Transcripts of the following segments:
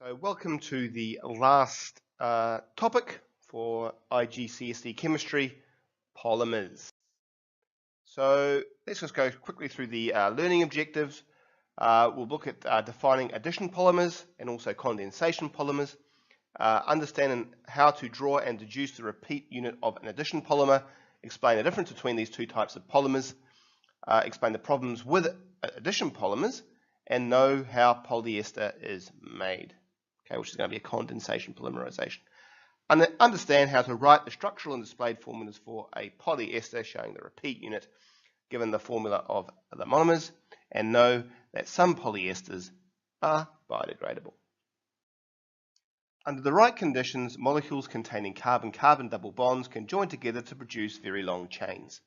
So welcome to the last topic for IGCSE chemistry, polymers. So let's just go quickly through the learning objectives. We'll look at defining addition polymers and also condensation polymers, understanding how to draw and deduce the repeat unit of an addition polymer, explain the difference between these two types of polymers, explain the problems with addition polymers, and know how polyester is made. Okay, which is going to be a condensation polymerization. And understand how to write the structural and displayed formulas for a polyester showing the repeat unit given the formula of the monomers, and know that some polyesters are biodegradable. Under the right conditions, molecules containing carbon-carbon double bonds can join together to produce very long chains.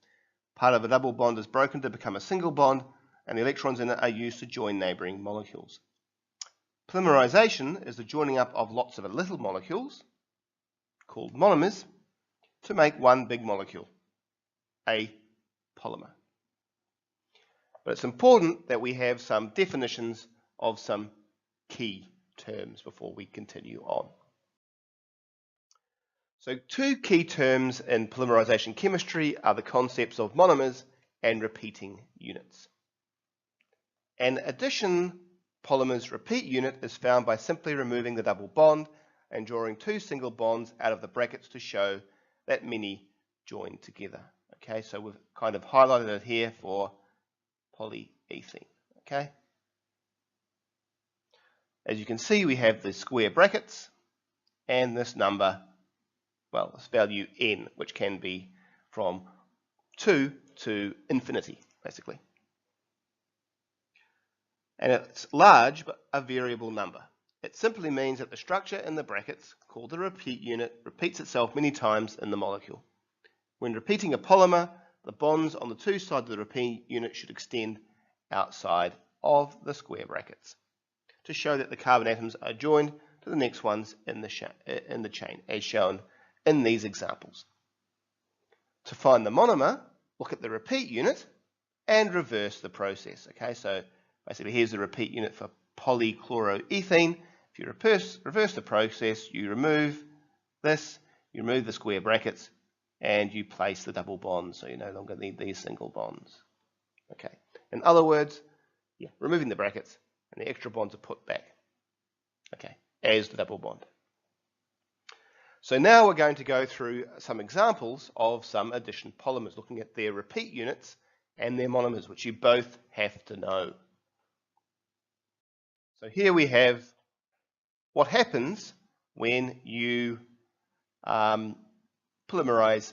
Part of a double bond is broken to become a single bond, and the electrons in it are used to join neighboring molecules. Polymerization is the joining up of lots of little molecules, called monomers, to make one big molecule, a polymer. But it's important that we have some definitions of some key terms before we continue on. So two key terms in polymerization chemistry are the concepts of monomers and repeating units. An addition polymer's repeat unit is found by simply removing the double bond and drawing two single bonds out of the brackets to show that many join together. Okay, so we've kind of highlighted it here for polyethene. Okay, as you can see, we have the square brackets and this number, well, this value n, which can be from 2 to infinity, basically. And it's large, but a variable number. It simply means that the structure in the brackets, called the repeat unit, repeats itself many times in the molecule. When repeating a polymer, the bonds on the two sides of the repeat unit should extend outside of the square brackets to show that the carbon atoms are joined to the next ones in the chain, as shown in these examples. To find the monomer, look at the repeat unit and reverse the process. Okay, so basically, here's the repeat unit for polychloroethane. If you reverse the process, you remove this, you remove the square brackets, and you place the double bonds, so you no longer need these single bonds. Okay. In other words, removing the brackets, and the extra bonds are put back. Okay, as the double bond. So now we're going to go through some examples of some addition polymers, looking at their repeat units and their monomers, which you both have to know. So here we have what happens when you polymerize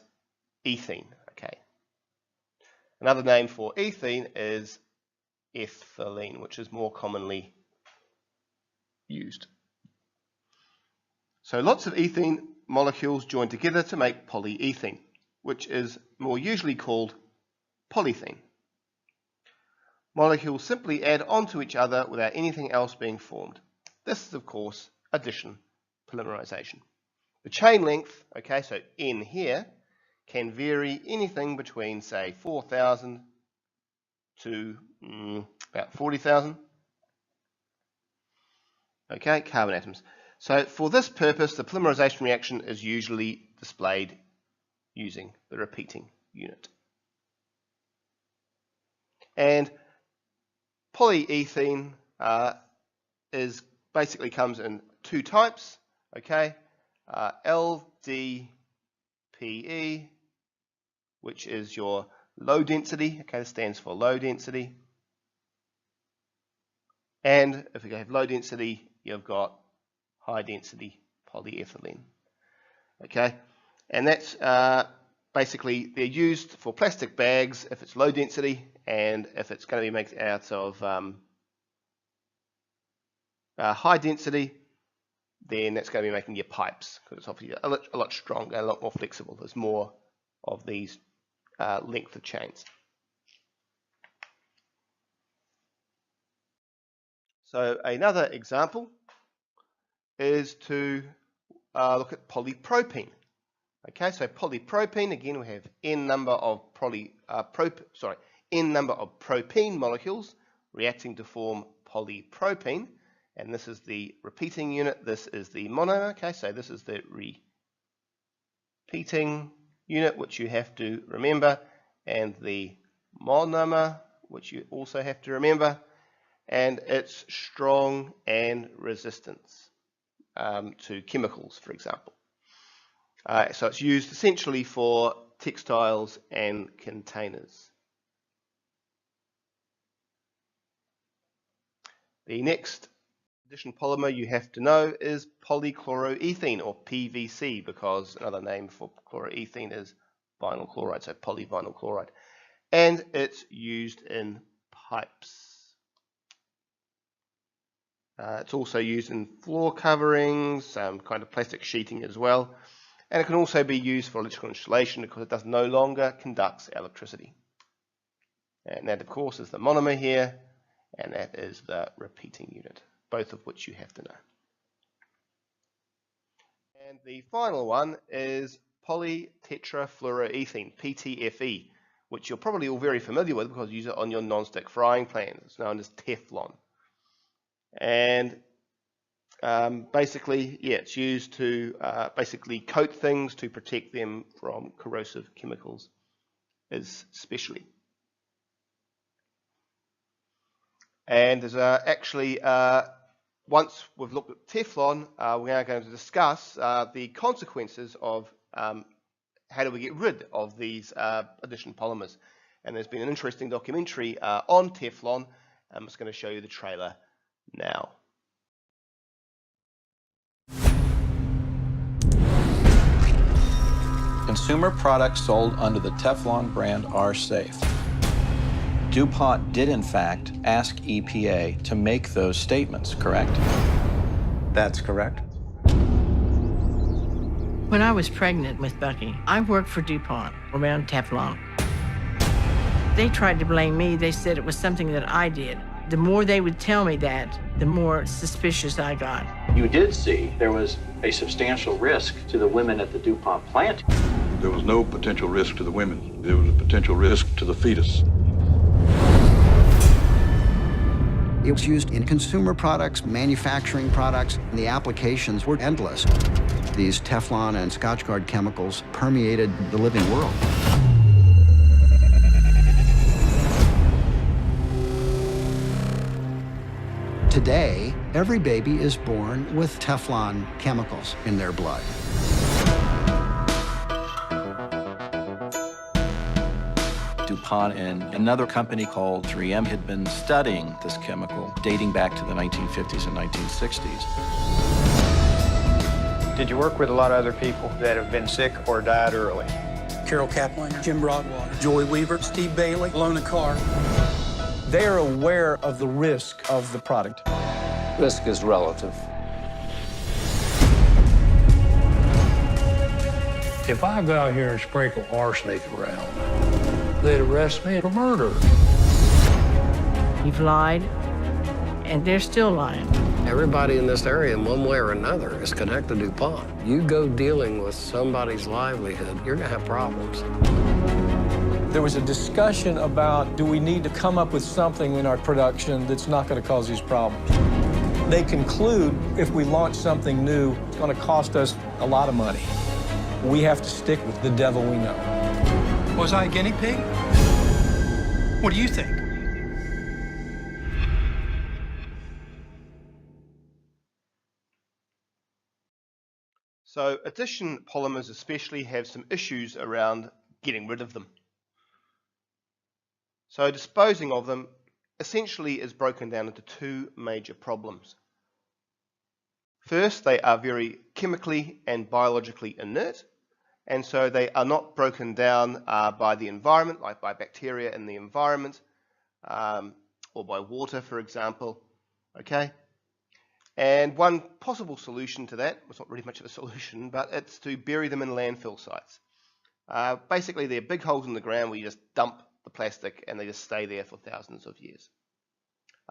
ethene. Okay. Another name for ethene is ethylene, which is more commonly used. So lots of ethene molecules join together to make polyethene, which is more usually called polythene. Molecules simply add onto each other without anything else being formed. This is, of course, addition polymerization. The chain length, okay, so N here, can vary anything between, say, 4,000 to about 40,000. Okay, carbon atoms. So for this purpose, the polymerization reaction is usually displayed using the repeating unit. And polyethene basically comes in two types, okay? LDPE, which is your low density, okay, this stands for low density. And if you have low density, you've got high density polyethylene, okay? And that's basically, they're used for plastic bags if it's low density, and if it's going to be made out of high density, then that's going to be making your pipes, because it's obviously a lot stronger, a lot more flexible. There's more of these length of chains. So another example is to look at polypropene. Okay, so polypropene, again we have n number of propene molecules reacting to form polypropene, and this is the repeating unit, this is the monomer. Okay, so this is the repeating unit, which you have to remember, and the monomer, which you also have to remember, and its strong and resistance to chemicals, for example. So it's used essentially for textiles and containers. The next addition polymer you have to know is polychloroethane, or PVC, because another name for chloroethane is vinyl chloride, so polyvinyl chloride. And it's used in pipes. It's also used in floor coverings, some kind of plastic sheeting as well. And it can also be used for electrical installation because it no longer conducts electricity. And that, of course, is the monomer here, and that is the repeating unit, both of which you have to know. And the final one is polytetrafluoroethane, PTFE, which you're probably all very familiar with because you use it on your non-stick frying pans. It's known as Teflon. And basically, yeah, it's used to basically coat things to protect them from corrosive chemicals, especially. And there's actually, once we've looked at Teflon, we're now going to discuss the consequences of how do we get rid of these addition polymers. And there's been an interesting documentary on Teflon. I'm just going to show you the trailer now. Consumer products sold under the Teflon brand are safe. DuPont did, in fact, ask EPA to make those statements, correct? That's correct. When I was pregnant with Bucky, I worked for DuPont around Teflon. They tried to blame me. They said it was something that I did. The more they would tell me that, the more suspicious I got. You did see there was a substantial risk to the women at the DuPont plant. There was no potential risk to the women. There was a potential risk to the fetus. It was used in consumer products, manufacturing products, and the applications were endless. These Teflon and Scotchgard chemicals permeated the living world. Today, every baby is born with Teflon chemicals in their blood. DuPont and another company called 3M had been studying this chemical dating back to the 1950s and 1960s. Did you work with a lot of other people that have been sick or died early? Carol Kaplan, Jim Broadwater, Joy Weaver, Steve Bailey, Lona Carr. They are aware of the risk of the product. Risk is relative. If I go out here and sprinkle arsenic around, they'd arrest me for murder. You've lied, and they're still lying. Everybody in this area, in one way or another, is connected to DuPont. You go dealing with somebody's livelihood, you're gonna have problems. There was a discussion about, do we need to come up with something in our production that's not going to cause these problems? They conclude if we launch something new, it's going to cost us a lot of money. We have to stick with the devil we know. Was I a guinea pig? What do you think? So addition polymers especially have some issues around getting rid of them. So disposing of them essentially is broken down into two major problems. First, they are very chemically and biologically inert, and so they are not broken down by the environment, like by bacteria in the environment, or by water, for example. Okay? And one possible solution to that, it's not really much of a solution, but it's to bury them in landfill sites. Basically, they're big holes in the ground where you just dump the plastic and they just stay there for thousands of years.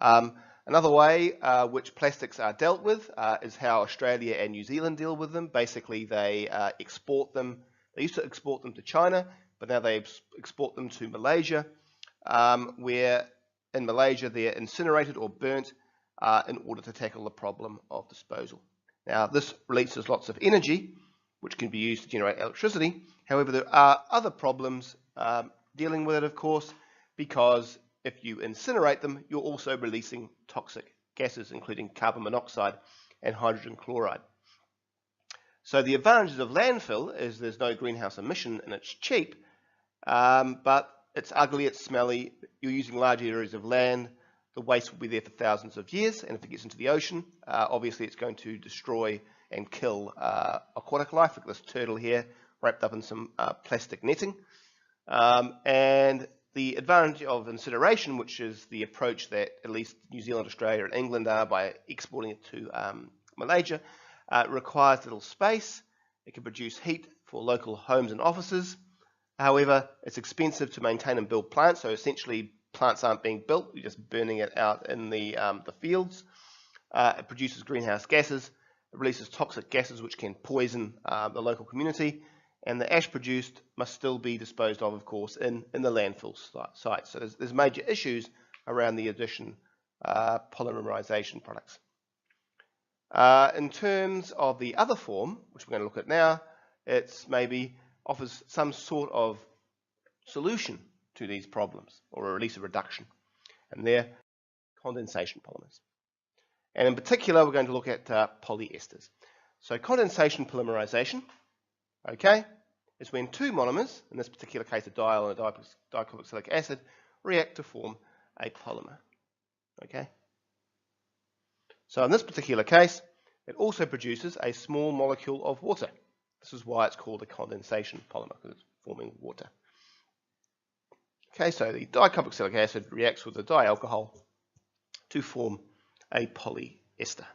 Another way which plastics are dealt with is how Australia and New Zealand deal with them. Basically, they export them. They used to export them to China, but now they export them to Malaysia, where in Malaysia they're incinerated or burnt in order to tackle the problem of disposal. Now, this releases lots of energy, which can be used to generate electricity. However, there are other problems dealing with it, of course, because if you incinerate them, you're also releasing toxic gases, including carbon monoxide and hydrogen chloride. So the advantages of landfill is there's no greenhouse emission and it's cheap, but it's ugly, it's smelly, you're using large areas of land, the waste will be there for thousands of years, and if it gets into the ocean, obviously it's going to destroy and kill aquatic life, like this turtle here, wrapped up in some plastic netting. And the advantage of incineration, which is the approach that at least New Zealand, Australia and England are by exporting it to Malaysia, requires little space. It can produce heat for local homes and offices. However, it's expensive to maintain and build plants, so essentially plants aren't being built, you're just burning it out in the fields. It produces greenhouse gases, it releases toxic gases which can poison the local community, and the ash produced must still be disposed of course, in the landfill site. So there's major issues around the addition polymerization products. In terms of the other form, which we're going to look at now, it's maybe offers some sort of solution to these problems, or at least a reduction, and they're condensation polymers. And in particular, we're going to look at polyesters. So condensation polymerization, okay, is when two monomers, in this particular case a diol and a dicarboxylic acid, react to form a polymer, okay. So in this particular case, it also produces a small molecule of water. This is why it's called a condensation polymer, because it's forming water. Okay, so the dicarboxylic acid reacts with the dialcohol to form a polyester.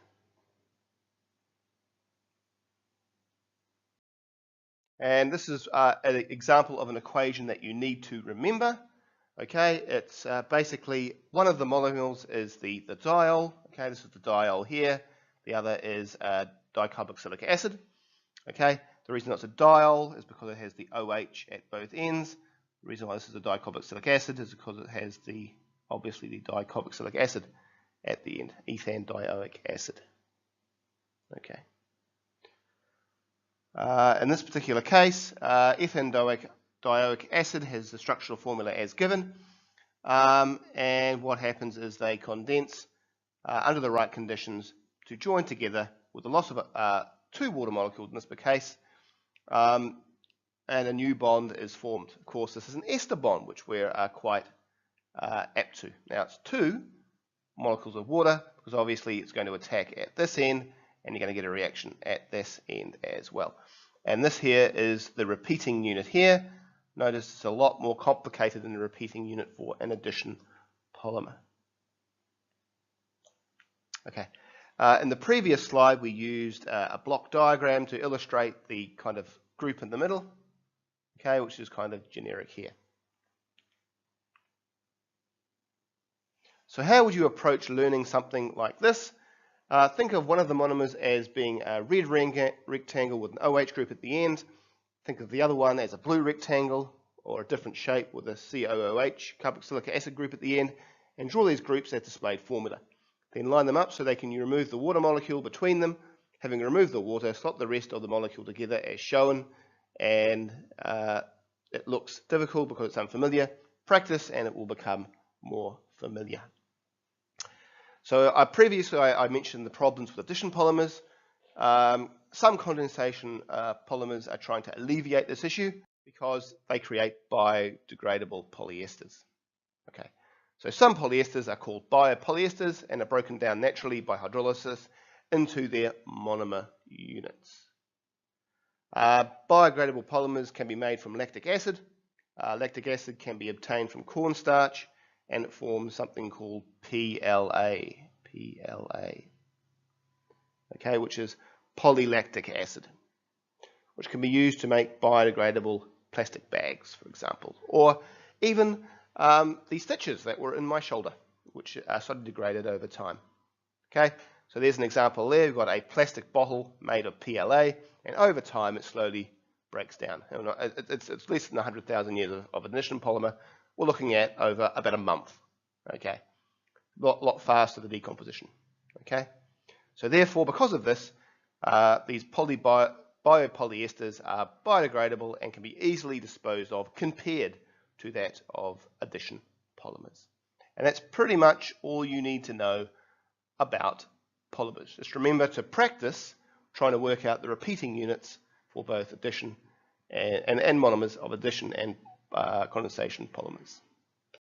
And this is an example of an equation that you need to remember. Okay, it's basically one of the molecules is the diol. Okay, this is the diol here. The other is dicarboxylic acid. Okay, the reason it's a diol is because it has the OH at both ends. The reason why this is a dicarboxylic acid is because it has obviously the dicarboxylic acid at the end, ethandioic acid. Okay. In this particular case, ethandioic acid has the structural formula as given, and what happens is they condense under the right conditions to join together with the loss of two water molecules in this case, and a new bond is formed. Of course, this is an ester bond, which we're quite apt to. Now, it's two molecules of water, because obviously it's going to attack at this end, and you're going to get a reaction at this end as well. And this here is the repeating unit here. Notice it's a lot more complicated than the repeating unit for an addition polymer. Okay. In the previous slide, we used a block diagram to illustrate the kind of group in the middle, okay, which is kind of generic here. So how would you approach learning something like this? Think of one of the monomers as being a red rectangle with an OH group at the end. Think of the other one as a blue rectangle or a different shape with a COOH, carboxylic acid group at the end, and draw these groups as displayed formula. Then line them up so they can remove the water molecule between them. Having removed the water, slot the rest of the molecule together as shown, and it looks difficult because it's unfamiliar. Practice and it will become more familiar. So previously I mentioned the problems with addition polymers. Some condensation polymers are trying to alleviate this issue because they create biodegradable polyesters. Okay, so some polyesters are called biopolyesters and are broken down naturally by hydrolysis into their monomer units. Biodegradable polymers can be made from lactic acid. Lactic acid can be obtained from cornstarch, and it forms something called PLA, okay, which is polylactic acid, which can be used to make biodegradable plastic bags, for example, or even the stitches that were in my shoulder, which are sort of degraded over time. Okay, so there's an example there. We've got a plastic bottle made of PLA, and over time it slowly breaks down. It's less than 100,000 years of addition polymer. We're looking at over about a month. Okay, a lot faster the decomposition. Okay, so therefore, because of this, these biopolyesters are biodegradable and can be easily disposed of compared to that of addition polymers. And that's pretty much all you need to know about polymers. Just remember to practice trying to work out the repeating units for both addition and monomers of addition and condensation polymers.